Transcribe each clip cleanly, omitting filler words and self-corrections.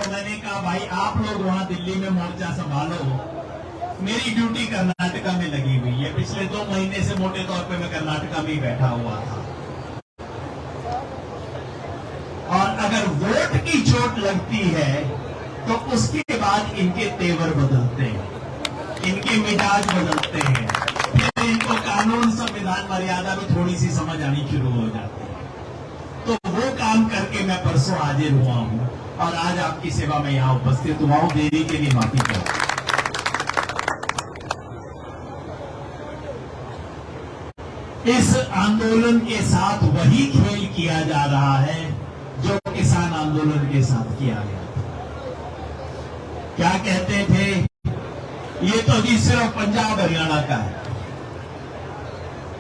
तो मैंने कहा भाई आप लोग वहां दिल्ली में मोर्चा संभालो, मेरी ड्यूटी कर्नाटका में लगी हुई है। पिछले 2 महीने से मोटे तौर पे मैं कर्नाटका में ही बैठा हुआ था। और अगर वोट की चोट लगती है तो उसके बाद इनके तेवर बदलते हैं, इनके मिजाज बदलते हैं, फिर इनको कानून संविधान मर्यादा में थोड़ी सी समझ आनी शुरू हो जाती है। तो वो काम करके मैं परसों हाजिर हुआ हूं और आज आपकी सेवा में यहां उपस्थित हुआ हूं। देरी के लिए माफी चाहता हूं। इस आंदोलन के साथ वही खेल किया जा रहा है जो किसान आंदोलन के साथ किया गया था। क्या कहते थे, ये तो जी सिर्फ पंजाब हरियाणा का है।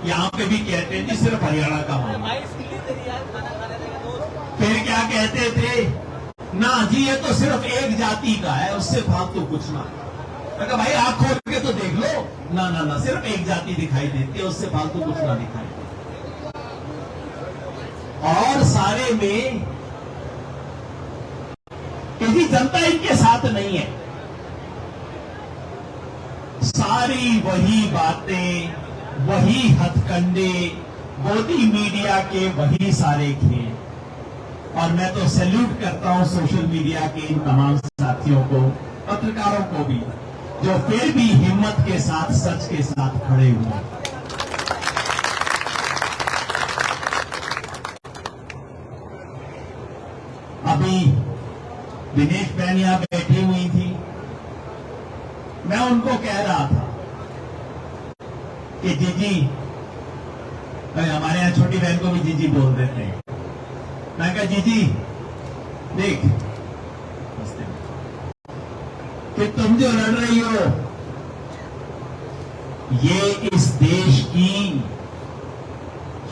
यहां पे भी कहते हैं जी सिर्फ हरियाणा का मामला। फिर क्या कहते थे, ना जी ये तो सिर्फ एक जाति का है, उससे फालतू कुछ ना। तो भाई आंख खोल के तो देख लो, ना ना ना सिर्फ एक जाति दिखाई देती है, उससे फालतू कुछ ना दिखाई देती। और सारे में क्योंकि जनता इनके साथ नहीं है, सारी वही बातें, वही हथकंडे, मोदी मीडिया के वही सारे खेल। और मैं तो सैल्यूट करता हूं सोशल मीडिया के इन तमाम साथियों को, पत्रकारों को भी, जो फिर भी हिम्मत के साथ, सच के साथ खड़े हुए। अभी दिनेश बहन यहां बैठी हुई थी, मैं उनको कह रहा था कि जीजी, हमारे यहां छोटी बहन को भी जीजी बोल देते हैं। मैं कहा जीजी देख कि तुम जो लड़ रही हो, ये इस देश की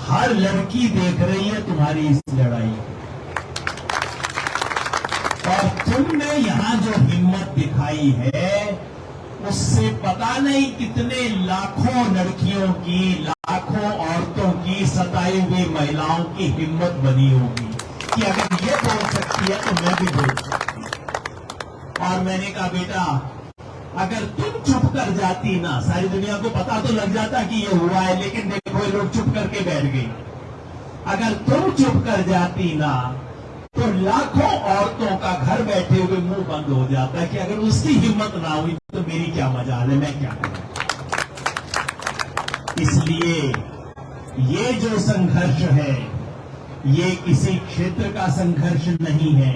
हर लड़की देख रही है तुम्हारी इस लड़ाई। और तुमने यहां जो हिम्मत दिखाई है, उससे पता नहीं कितने लाखों लड़कियों की, लाखों औरतों की, सताई हुई महिलाओं की हिम्मत बनी होगी कि अगर ये बोल सकती है तो मैं भी बोल सकती हूं। और मैंने कहा बेटा, अगर तुम चुप कर जाती ना, सारी दुनिया को पता तो लग जाता कि ये हुआ है, लेकिन देखो ये लोग चुप करके बैठ गई। अगर तुम चुप कर जाती ना, तो लाखों औरतों का घर बैठे हुए मुंह बंद हो जाता है कि अगर उसकी हिम्मत ना हुई तो मेरी क्या मजाल है, मैं क्या करूं। इसलिए ये जो संघर्ष है, ये किसी क्षेत्र का संघर्ष नहीं है,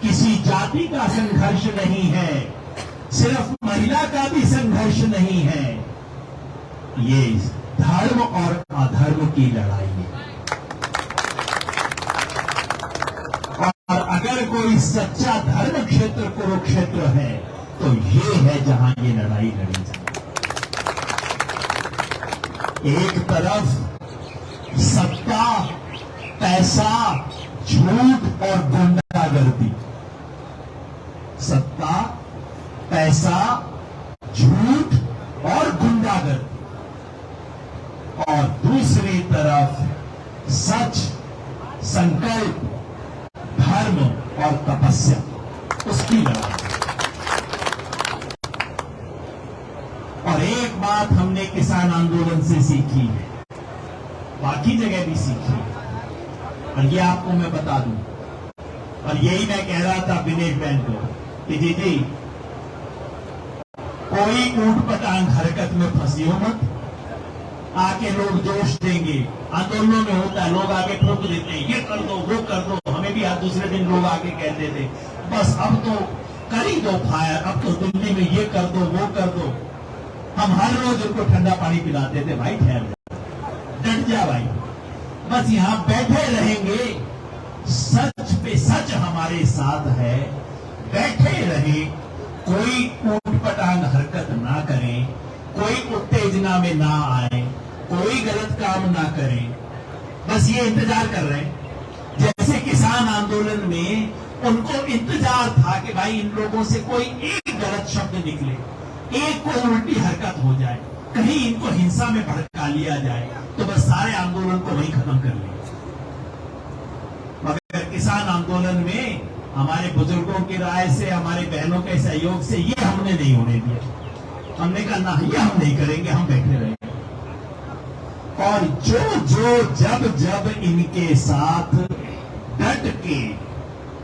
किसी जाति का संघर्ष नहीं है, सिर्फ महिला का भी संघर्ष नहीं है, ये धर्म और अधर्म की लड़ाई है। और अगर कोई सच्चा धर्म क्षेत्र कुरुक्षेत्र है तो ये है जहां ये लड़ाई लड़ी जाए। एक तरफ सत्ता, पैसा, झूठ और गुंडागर्दी, सत्ता, पैसा, झूठ और गुंडागर्दी, और दूसरी तरफ सच, संकल्प, धर्म और तपस्या, उसकी लड़ाई। और एक बात हमने किसान आंदोलन से सीखी है, बाकी जगह भी सीखी है, और ये आपको मैं बता दूं। और यही मैं कह रहा था दिनेश बहन को कि दीदी, कोई ऊटपटांग हरकत में फंसियो मत। आके लोग जोश देंगे, आंदोलनों में होता है, लोग आके ठोक देते हैं, ये कर दो, वो कर दो। हमें भी आज दूसरे दिन लोग आके कहते थे बस अब तो कर ही दो फायर, अब तो दिल्ली में ये कर दो, वो कर दो। हम हर रोज उनको ठंडा पानी पिलाते थे, भाई ठहर जा, डट जा भाई, बस यहां बैठे रहेंगे, सच पे सच हमारे साथ है, बैठे रहे, कोई ऊटपटांग हरकत ना करें, कोई उत्तेजना में ना आए, कोई गलत काम ना करें, बस ये इंतजार कर रहे हैं। जैसे किसान आंदोलन में उनको इंतजार था कि भाई इन लोगों से कोई एक गलत शब्द निकले, एक कोई उल्टी हरकत हो जाए, कहीं इनको हिंसा में भड़का लिया जाए, तो बस सारे आंदोलन को वहीं खत्म कर लिया। मगर किसान आंदोलन में हमारे बुजुर्गों की राय से, हमारे बहनों के सहयोग से ये हमने नहीं होने दिया। हमने कहा ना, ये हम नहीं करेंगे, हम बैठे रहेंगे। और जो जब जब इनके साथ डट के,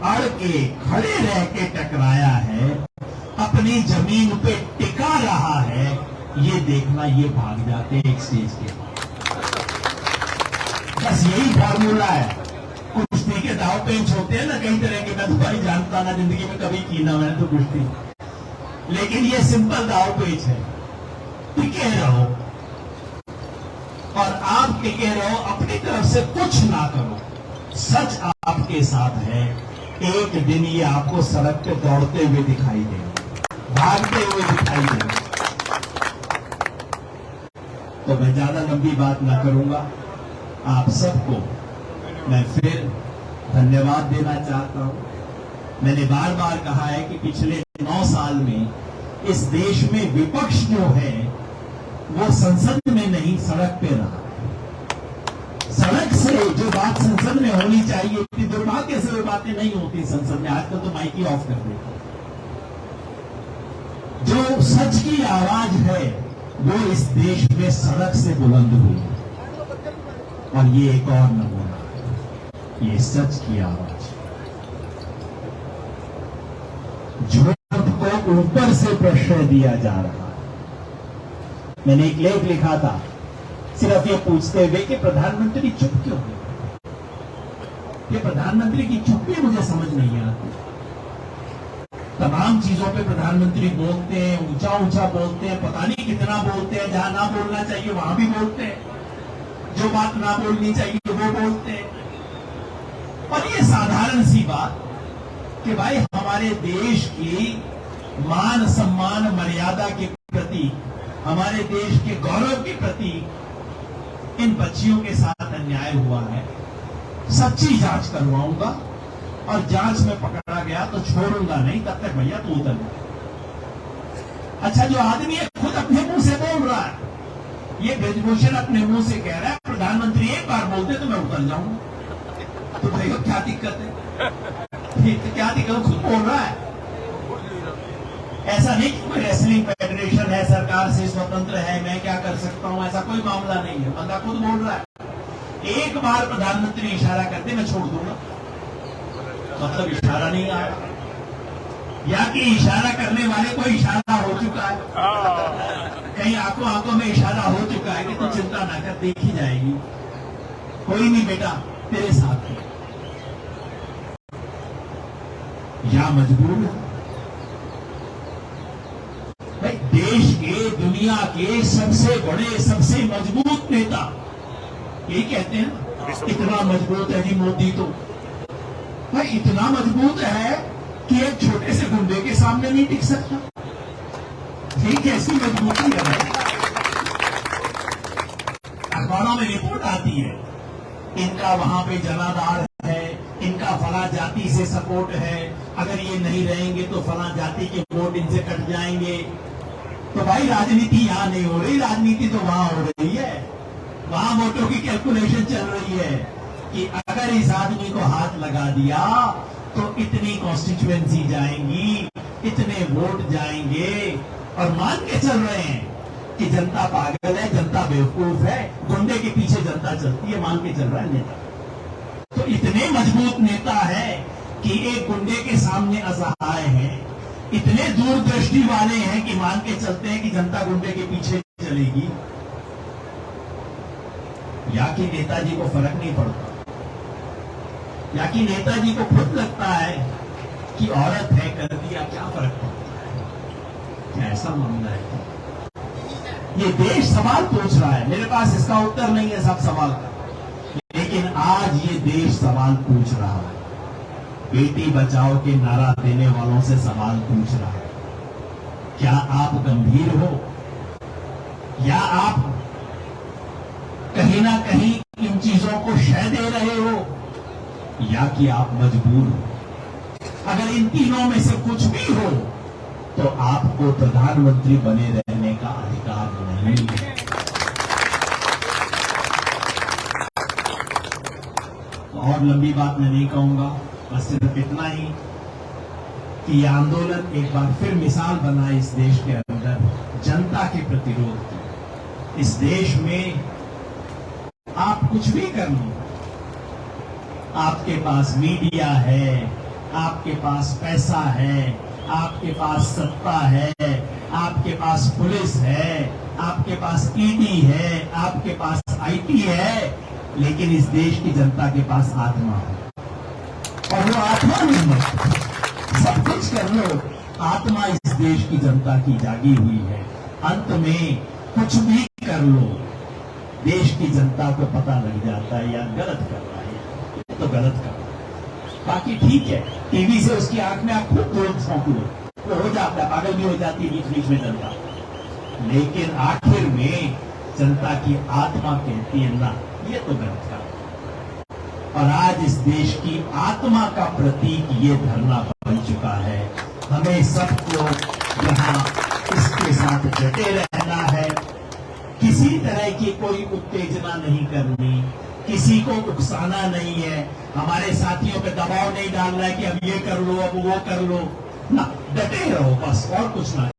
अड़ के, खड़े रह के टकराया है, अपनी जमीन पे टिका रहा है, ये देखना, ये भाग जाते हैं एक स्टेज के। बस यही फॉर्मूला है। कुश्ती के दाव पेंच होते हैं ना कई तरह के, मैं तो भाई जानता ना, जिंदगी में कभी की ना मैंने तो कुश्ती, लेकिन ये सिंपल दाव पेंच है। टिके रहो, और आप टिके रहो, अपनी तरफ से कुछ ना करो। सच आपके साथ है, एक दिन ये आपको सड़क पे दौड़ते हुए दिखाई देंगे, भागते हुए दिखाई देंगे। तो मैं ज्यादा लंबी बात ना करूंगा, आप सबको मैं फिर धन्यवाद देना चाहता हूं। मैंने बार बार कहा है कि पिछले 9 साल में इस देश में विपक्ष जो है वो संसद में नहीं, सड़क पे रहा। सड़क से जो बात संसद में होनी चाहिए, इतनी दुर्भाग्य से वो बातें नहीं होती संसद में। आजकल तो माइक ही ऑफ कर देते। जो सच की आवाज है वो इस देश में सड़क से बुलंद हुई, और ये एक और नमूना, ये सच की आवाज। झूठ को ऊपर से प्रश्रय दिया जा रहा है। मैंने एक लेख लिखा था सिर्फ ये पूछते हुए कि प्रधानमंत्री चुप क्यों है। ये प्रधानमंत्री की चुप्पी मुझे समझ नहीं आती। तमाम चीजों पे प्रधानमंत्री बोलते हैं, ऊंचा ऊंचा बोलते हैं, पता नहीं कितना बोलते हैं, जहां ना बोलना चाहिए वहां भी बोलते हैं, जो बात ना बोलनी चाहिए वो बोलते हैं। और ये साधारण सी बात कि भाई हमारे देश की मान सम्मान मर्यादा के प्रति, हमारे देश के गौरव के प्रति इन बच्चियों के साथ अन्याय हुआ है, सच्ची जांच करवाऊंगा, और जांच में पकड़ा गया तो छोड़ूंगा नहीं, तब तक भैया तू उतर जा। अच्छा, जो आदमी है खुद अपने मुंह से बोल रहा है, ये ब्रजभूषण अपने मुंह से कह रहा है प्रधानमंत्री एक बार बोलते तो मैं उतर जाऊंगा, तो भाई क्या दिक्कत है? तो क्या दिक्कत, खुद बोल रहा है। ऐसा नहीं कि कोई रेसलिंग फेडरेशन है, सरकार से स्वतंत्र है, मैं क्या कर सकता हूं, ऐसा कोई मामला नहीं है। बंदा खुद बोल रहा है। एक बार प्रधानमंत्री इशारा करते मैं छोड़ दूंगा, मतलब इशारा नहीं आया, या कि इशारा करने वाले को इशारा हो चुका है, कहीं आंखों आंखों में इशारा हो चुका है कि तू चिंता ना कर, देखी जाएगी, कोई नहीं बेटा तेरे साथ है। या मजबूर है भाई, देश के, दुनिया के सबसे बड़े, सबसे मजबूत नेता यही कहते हैं इतना मजबूत है जी मोदी, तो भाई इतना मजबूत है कि एक छोटे से गुंडे के सामने नहीं टिक सकता। ठीक है, ऐसी मजबूती है भाई। अखबारों में रिपोर्ट आती है, इनका वहां पे जनाधार है, इनका फला जाति से सपोर्ट है, अगर ये नहीं रहेंगे तो फला जाति के वोट इनसे कट जाएंगे। तो भाई राजनीति यहां नहीं हो रही, राजनीति तो वहां हो रही है। वहां वोटों की कैलकुलेशन चल रही है कि अगर इस आदमी को हाथ लगा दिया तो इतनी कॉन्स्टिट्यूएंसी जाएंगी, इतने वोट जाएंगे, और मान के चल रहे हैं कि जनता पागल है, जनता बेवकूफ है, गुंडे के पीछे जनता चलती है, मान के चल रहा है नेता। तो इतने मजबूत नेता है कि एक गुंडे के सामने असहाय है, इतने दूरदृष्टि वाले हैं कि मान के चलते हैं कि जनता गुंडे के पीछे चलेगी, या कि नेताजी को फर्क नहीं पड़ता, या कि नेताजी को खुद लगता है कि औरत है, कर दिया, क्या फर्क पड़ता है। क्या ऐसा मामला है? ये देश सवाल पूछ रहा है, मेरे पास इसका उत्तर नहीं है सब सवाल का, लेकिन आज ये देश सवाल पूछ रहा है। बेटी बचाओ के नारा देने वालों से सवाल पूछ रहा है, क्या आप गंभीर हो, या आप कहीं ना कहीं इन चीजों को शय दे रहे हो, या कि आप मजबूर हो। अगर इन तीनों में से कुछ भी हो तो आपको प्रधानमंत्री बने रहने का अधिकार नहीं है। और लंबी बात मैं नहीं कहूंगा, बस सिर्फ इतना ही कि यह आंदोलन एक बार फिर मिसाल बना इस देश के अंदर जनता के प्रतिरोध की। इस देश में आप कुछ भी कर लो, आपके पास मीडिया है, आपके पास पैसा है, आपके पास सत्ता है, आपके पास पुलिस है, आपके पास ईडी है, आपके पास आईटी है, लेकिन इस देश की जनता के पास आत्मा है। और वो आत्मा नहीं मरती। सब कुछ कर लो, आत्मा इस देश की जनता की जागी हुई है। अंत में कुछ भी कर लो, देश की जनता को पता लग जाता है या गलत कर रहा है, तो गलत कर रहा है। बाकी ठीक है, टीवी से उसकी आंख में आप खूब दूर झोंक लो, तो हो जाता है, पागल भी हो जाती है बीच बीच में जनता, लेकिन आखिर में जनता की आत्मा कहती है ना, ये तो गलत कर। और आज इस देश की आत्मा का प्रतीक ये धरना बन चुका है। हमें सबको यहाँ इसके साथ डटे रहना है, किसी तरह की कोई उत्तेजना नहीं करनी, किसी को उकसाना नहीं है, हमारे साथियों पे दबाव नहीं डालना है कि अब ये कर लो, अब वो कर लो, ना, डटे रहो बस, और कुछ ना।